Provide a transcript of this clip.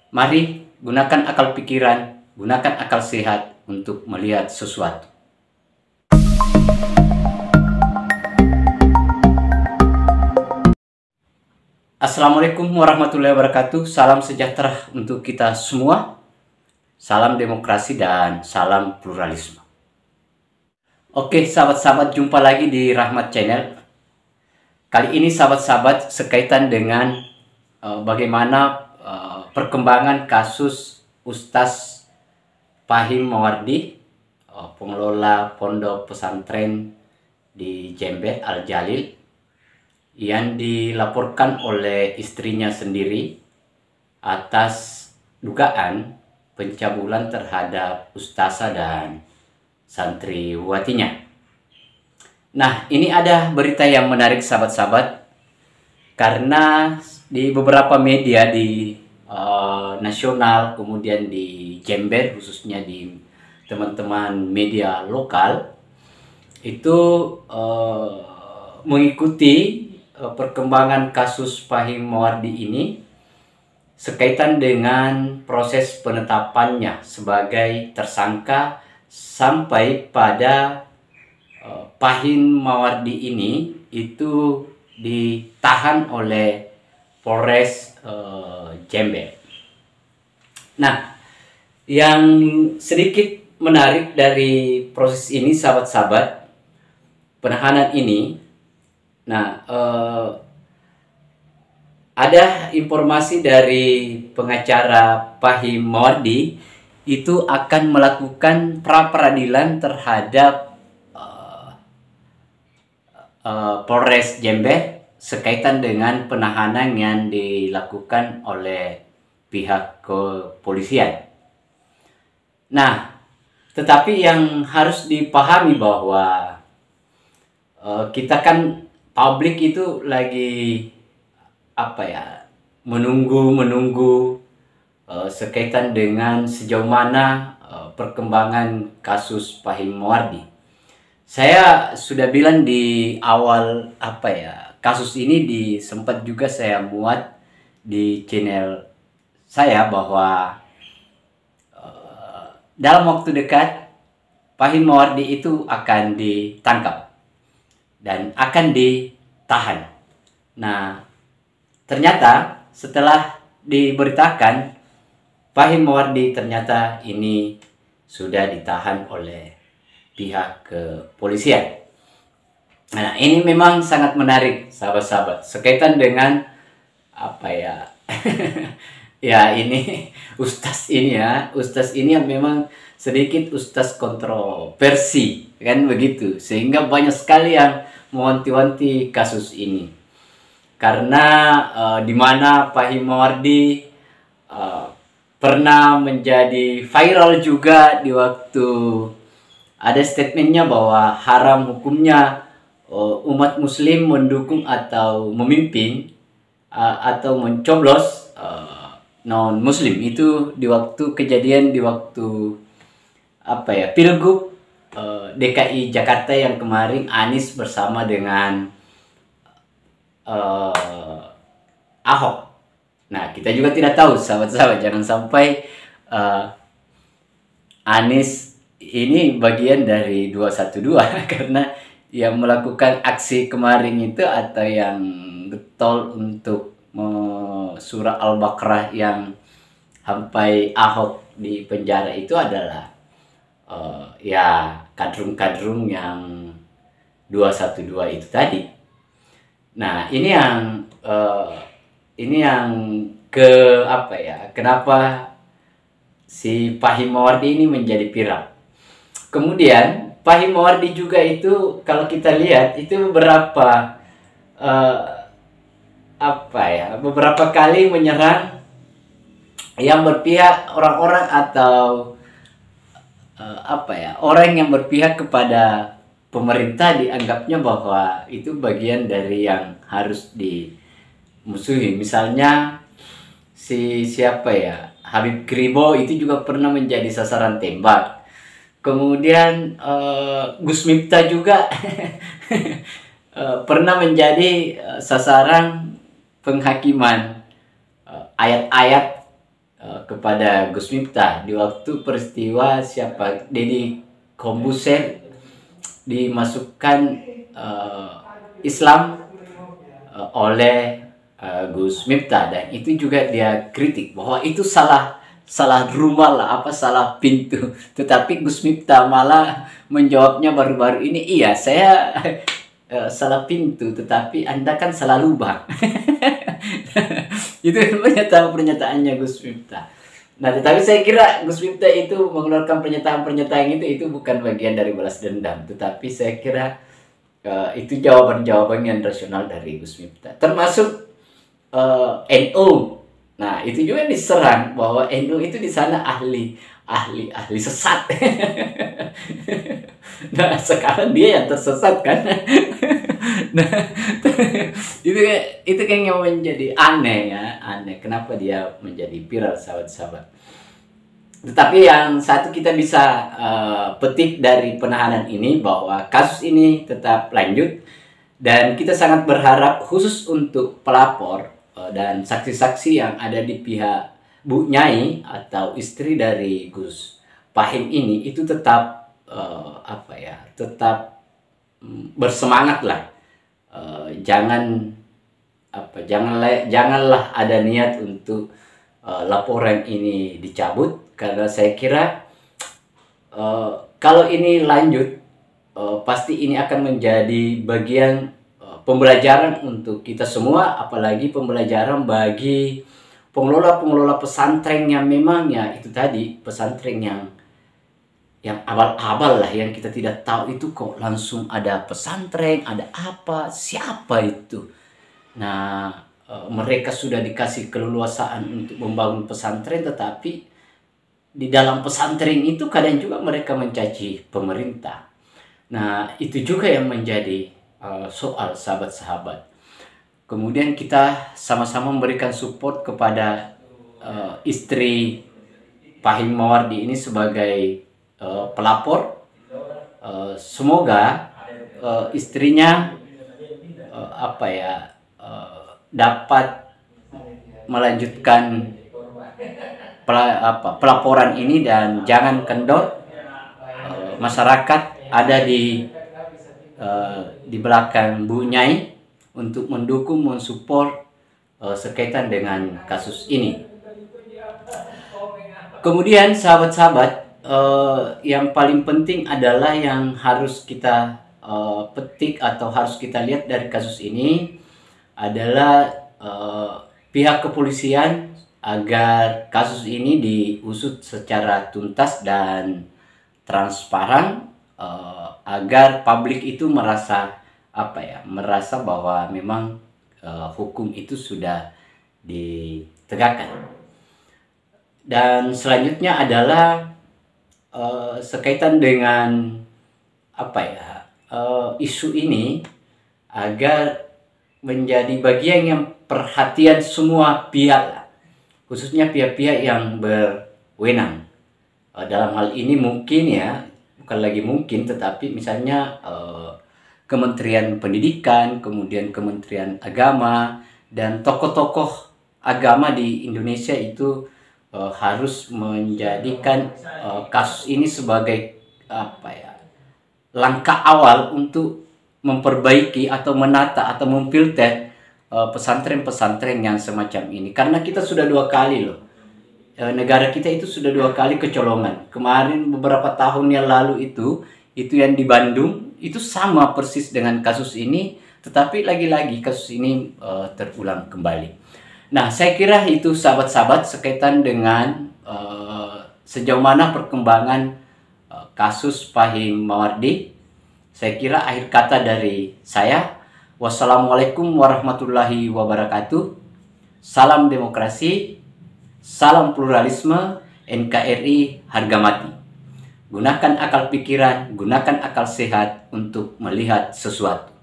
Mari gunakan akal pikiran, gunakan akal sehat untuk melihat sesuatu. Assalamualaikum warahmatullahi wabarakatuh. Salam sejahtera untuk kita semua. Salam demokrasi dan salam pluralisme. Oke, sahabat-sahabat, jumpa lagi di Rahmat Channel. Kali ini sahabat-sahabat sekaitan dengan bagaimana perkembangan kasus Ustaz Fahim Mawardi, pengelola pondok pesantren di Jember Al-Jalil, yang dilaporkan oleh istrinya sendiri atas dugaan pencabulan terhadap ustazah dan santriwatinya. Nah, ini ada berita yang menarik sahabat-sahabat, karena di beberapa media di nasional, kemudian di Jember, khususnya di teman-teman media lokal, itu mengikuti perkembangan kasus Fahim Mawardi ini sekaitan dengan proses penetapannya sebagai tersangka sampai pada Fahim Mawardi ini itu ditahan oleh Polres Jember. Nah, yang sedikit menarik dari proses ini sahabat-sahabat, penahanan ini, ada informasi dari pengacara Fahim Mawardi itu akan melakukan pra-peradilan terhadap Polres Jember sekaitan dengan penahanan yang dilakukan oleh pihak kepolisian. Nah, tetapi yang harus dipahami bahwa kita kan publik itu lagi menunggu sekaitan dengan sejauh mana perkembangan kasus Fahim Mawardi. Saya sudah bilang di awal kasus ini sempat juga saya muat di channel saya bahwa dalam waktu dekat Fahim Mawardi itu akan ditangkap dan akan ditahan. Nah, ternyata setelah diberitakan Fahim Mawardi ternyata ini sudah ditahan oleh pihak kepolisian. Nah, ini memang sangat menarik sahabat-sahabat sekaitan dengan ya ini ustaz ini yang memang sedikit ustaz kontroversi, kan begitu, sehingga banyak sekali yang mewanti-wanti kasus ini, karena di mana Fahim Mawardi pernah menjadi viral juga di waktu ada statementnya bahwa haram hukumnya umat muslim mendukung atau memimpin atau mencoblos non muslim. Itu di waktu kejadian di waktu Pilgub DKI Jakarta yang kemarin Anies bersama dengan Ahok. Nah, kita juga tidak tahu sahabat-sahabat, jangan sampai Anies ini bagian dari 212 karena yang melakukan aksi kemarin itu atau yang getol untuk surah Al-Baqarah yang sampai Ahok di penjara itu adalah kadrun-kadrun yang 212 itu tadi. Nah, ini yang kenapa si Fahim Mawardi ini menjadi viral. Kemudian Fahim Mawardi juga itu kalau kita lihat itu beberapa kali menyerang yang berpihak orang-orang atau orang yang berpihak kepada pemerintah, dianggapnya bahwa itu bagian dari yang harus dimusuhi. Misalnya Habib Kribo itu juga pernah menjadi sasaran tembak. Kemudian Gus Miftah juga pernah menjadi sasaran penghakiman ayat-ayat kepada Gus Miftah di waktu peristiwa siapa Deddy Corbuzier dimasukkan Islam oleh Gus Miftah, dan itu juga dia kritik bahwa itu salah rumah lah, salah pintu. Tetapi Gus Miftah malah menjawabnya baru-baru ini, iya saya salah pintu, tetapi Anda kan salah lubang. Itu pernyataan-pernyataannya Gus Miftah. Nah, tetapi saya kira Gus Miftah itu mengeluarkan pernyataan-pernyataan itu bukan bagian dari balas dendam, tetapi saya kira itu jawaban-jawaban yang rasional dari Gus Miftah. Termasuk NU. Nah, itu juga diserang bahwa NU itu di sana ahli sesat. Nah, sekarang dia yang tersesat kan. Nah, itu kan yang menjadi aneh ya, kenapa dia menjadi viral, sahabat-sahabat. Tetapi yang satu kita bisa petik dari penahanan ini bahwa kasus ini tetap lanjut, dan kita sangat berharap khusus untuk pelapor dan saksi-saksi yang ada di pihak Bu Nyai atau istri dari Gus Pahim ini itu tetap tetap bersemangat lah. Janganlah ada niat untuk laporan ini dicabut, karena saya kira kalau ini lanjut pasti ini akan menjadi bagian pembelajaran untuk kita semua, apalagi pembelajaran bagi pengelola pesantren yang memang ya itu tadi, pesantren yang abal-abal lah, yang kita tidak tahu itu kok langsung ada pesantren, ada apa, siapa itu. Nah, mereka sudah dikasih keleluasaan untuk membangun pesantren, tetapi di dalam pesantren itu kadang juga mereka mencaci pemerintah. Nah, itu juga yang menjadi soal, sahabat-sahabat. Kemudian kita sama-sama memberikan support kepada istri Pahim Mawardi ini sebagai pelapor. Semoga istrinya dapat melanjutkan pelaporan ini dan jangan kendor. Masyarakat ada di belakang Bu Nyai untuk mendukung, mensupport sekaitan dengan kasus ini. Kemudian sahabat-sahabat, yang paling penting adalah yang harus kita petik atau harus kita lihat dari kasus ini adalah pihak kepolisian agar kasus ini diusut secara tuntas dan transparan, agar publik itu merasa bahwa memang hukum itu sudah ditegakkan. Dan selanjutnya adalah sekaitan dengan isu ini agar menjadi bagian yang perhatian semua pihak, khususnya pihak-pihak yang berwenang. Dalam hal ini mungkin ya, bukan lagi mungkin, tetapi misalnya Kementerian Pendidikan, kemudian Kementerian Agama, dan tokoh-tokoh agama di Indonesia itu harus menjadikan kasus ini sebagai langkah awal untuk memperbaiki atau menata atau memfilter pesantren-pesantren yang semacam ini. Karena kita sudah 2 kali loh, negara kita itu sudah 2 kali kecolongan. Kemarin beberapa tahun yang lalu itu yang di Bandung itu sama persis dengan kasus ini, tetapi lagi-lagi kasus ini terulang kembali. Nah, saya kira itu sahabat-sahabat sekaitan dengan sejauh mana perkembangan kasus Pahim Mawardi. Saya kira akhir kata dari saya, wassalamualaikum warahmatullahi wabarakatuh. Salam demokrasi, salam pluralisme, NKRI harga mati. Gunakan akal pikiran, gunakan akal sehat untuk melihat sesuatu.